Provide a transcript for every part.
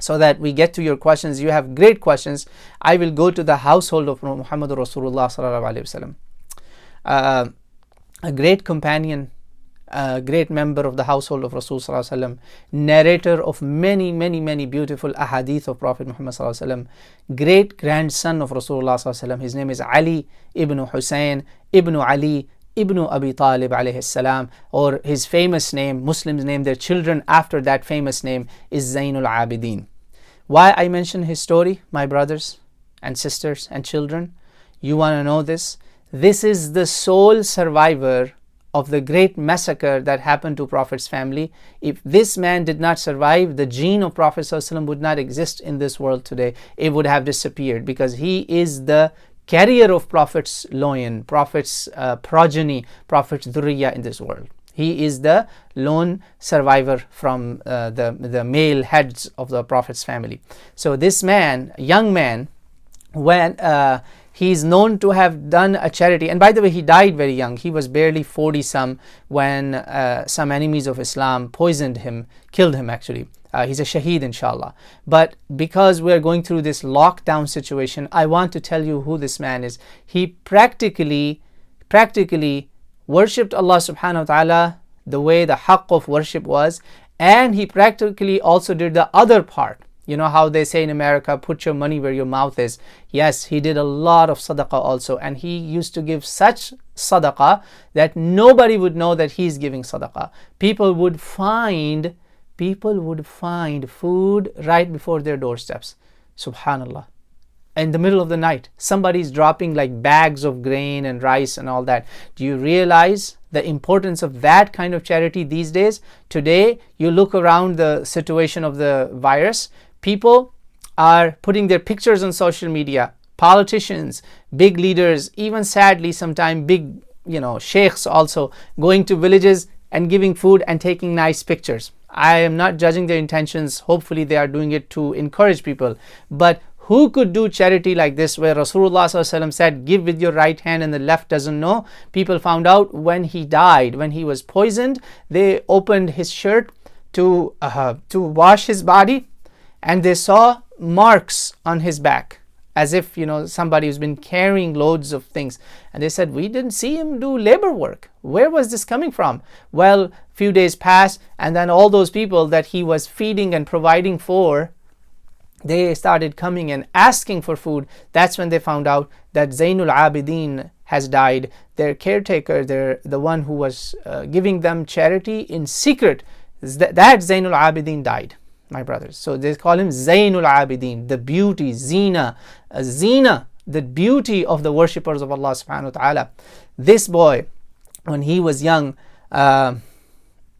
so that we get to your questions. You have great questions. I will go to the household of Muhammad Rasulullah sallallahu alaihi wasallam. A great companion, a great member of the household of Rasul sallallahu alaihi wasallam, narrator of many beautiful ahadith of Prophet Muhammad sallallahu alaihi wasallam, great grandson of Rasulullah sallallahu alaihi wasallam. His name is Ali ibn Hussein ibn Ali ibn Abi Talib alayhi salam, or his famous name, Muslims name their children after that famous name, is Zainul Abideen. Why I mention his story, my brothers and sisters and children? You want to know this? This is the sole survivor of the great massacre that happened to Prophet's family. If this man did not survive, the gene of Prophet ﷺ would not exist in this world today. It would have disappeared, because he is the carrier of Prophet's loin, Prophet's progeny, Prophet's dhurriya in this world. He is the lone survivor from the male heads of the Prophet's family. So this man, young man, when he is known to have done a charity, and by the way, he died very young. He was barely 40-some when some enemies of Islam poisoned him, killed him actually. He's a shaheed, inshallah. But because we're going through this lockdown situation, I want to tell you who this man is. He practically worshipped Allah subhanahu wa ta'ala the way the haqq of worship was, and he practically also did the other part. You know how they say in America, put your money where your mouth is. Yes, he did a lot of sadaqah also, and he used to give such sadaqah that nobody would know that he's giving sadaqah. People would find food right before their doorsteps. Subhanallah. In the middle of the night, somebody's dropping like bags of grain and rice and all that. Do you realize the importance of that kind of charity these days? Today, you look around the situation of the virus, people are putting their pictures on social media. Politicians, big leaders, even sadly sometimes big, sheikhs also going to villages and giving food and taking nice pictures. I am not judging their intentions. Hopefully they are doing it to encourage people. But who could do charity like this, where Rasulullah ﷺ said, give with your right hand and the left doesn't know? People found out when he died, when he was poisoned, they opened his shirt to wash his body, and they saw marks on his back, as if somebody who's been carrying loads of things. And they said, we didn't see him do labor work. Where was this coming from? Well, few days passed, and then all those people that he was feeding and providing for, they started coming and asking for food. That's when they found out that Zainul Abideen has died. Their caretaker, the one who was giving them charity in secret, that Zainul Abideen died, my brothers. So they call him Zainul Abideen, the beauty, Zina, the beauty of the worshippers of Allah subhanahu wa ta'ala. This boy, when he was young,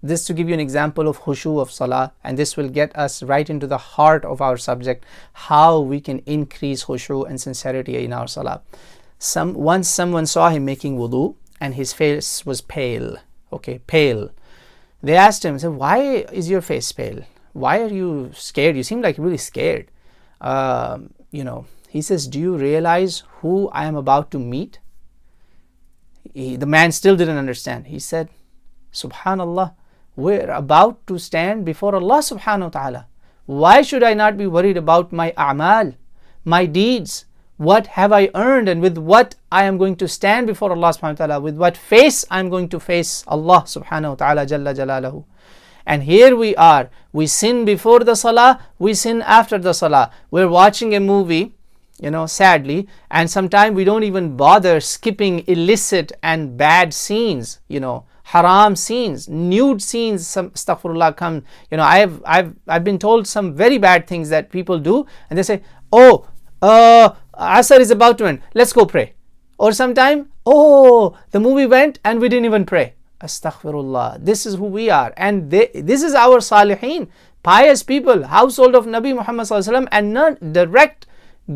this to give you an example of khushu of salah, and this will get us right into the heart of our subject, how we can increase khushu and sincerity in our salah. Once someone saw him making wudu and his face was pale. Pale. They asked him, why is your face pale? Why are you scared? You seem like really scared. He says, do you realize who I am about to meet? The man still didn't understand. He said, Subhanallah, we're about to stand before Allah subhanahu wa ta'ala. Why should I not be worried about my a'mal, my deeds? What have I earned, and with what I am going to stand before Allah subhanahu wa ta'ala? With what face I am going to face Allah subhanahu wa ta'ala jalla jalaluhu? And here we are. We sin before the salah, we sin after the salah. We're watching a movie, sadly, and sometimes we don't even bother skipping illicit and bad scenes, haram scenes, nude scenes, some astaghfirullah come. I've been told some very bad things that people do, and they say, Asr is about to end, let's go pray. Or sometime, the movie went and we didn't even pray. Astaghfirullah. This is who we are, and this is our salihin, pious people, household of Nabi Muhammad sallallahu alaihi wasallam, and not direct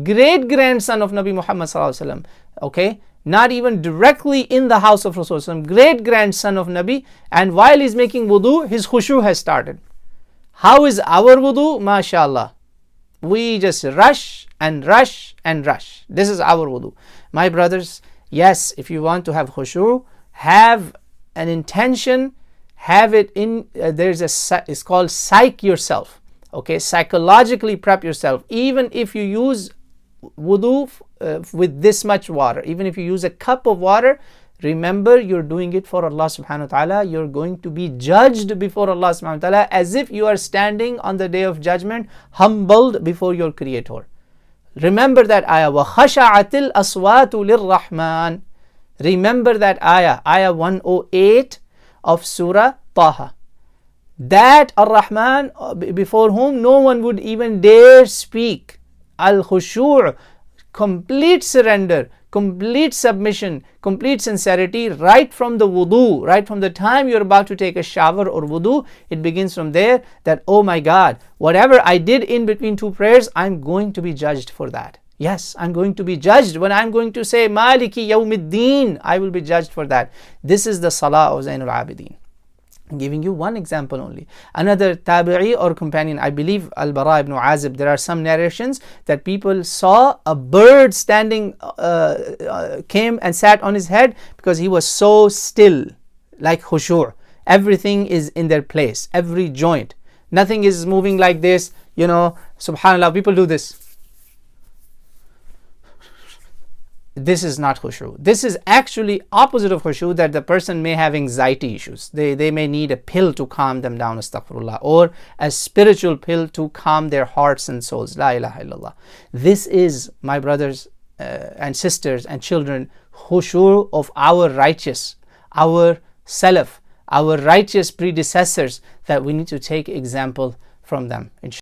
great grandson of Nabi Muhammad sallallahu alaihi wasallam. Not even directly in the house of Rasulullah, great grandson of Nabi, and while he's making wudu, his khushu has started. How is our wudu? MashaAllah. We just rush and rush and rush. This is our wudu. My brothers, yes, if you want to have khushu, have an intention, have it in, it's called psych yourself. Okay, psychologically prep yourself. Even if you use wudu with this much water, even if you use a cup of water, remember you're doing it for Allah subhanahu wa ta'ala. You're going to be judged before Allah subhanahu wa ta'ala as if you are standing on the day of judgment, humbled before your Creator. Remember that ayah, وَخَشَعَتِ الْأَصْوَاتُ لِلرَّحْمَنِ. Remember that ayah 108 of Surah Taha. That Ar-Rahman, before whom no one would even dare speak. Al-Khushu', complete surrender, complete submission, complete sincerity, right from the wudu, right from the time you're about to take a shower or wudu. It begins from there, that, oh my God, whatever I did in between two prayers, I'm going to be judged for that. Yes, I'm going to be judged. When I'm going to say Maliki Yawmiddin, I will be judged for that. This is the Salah of Zainul Abideen. I'm giving you one example only. Another tabi'i or companion, I believe Al-Bara ibn Azib, there are some narrations that people saw a bird standing, came and sat on his head because he was so still, like khushu'. Everything is in their place, every joint. Nothing is moving like this, subhanAllah, people do this. This is not khushu'. This is actually opposite of khushu', that the person may have anxiety issues. They may need a pill to calm them down, astaghfirullah, or a spiritual pill to calm their hearts and souls. La ilaha illallah. This is, my brothers and sisters and children, khushu' of our righteous, our salaf, our righteous predecessors, that we need to take example from them.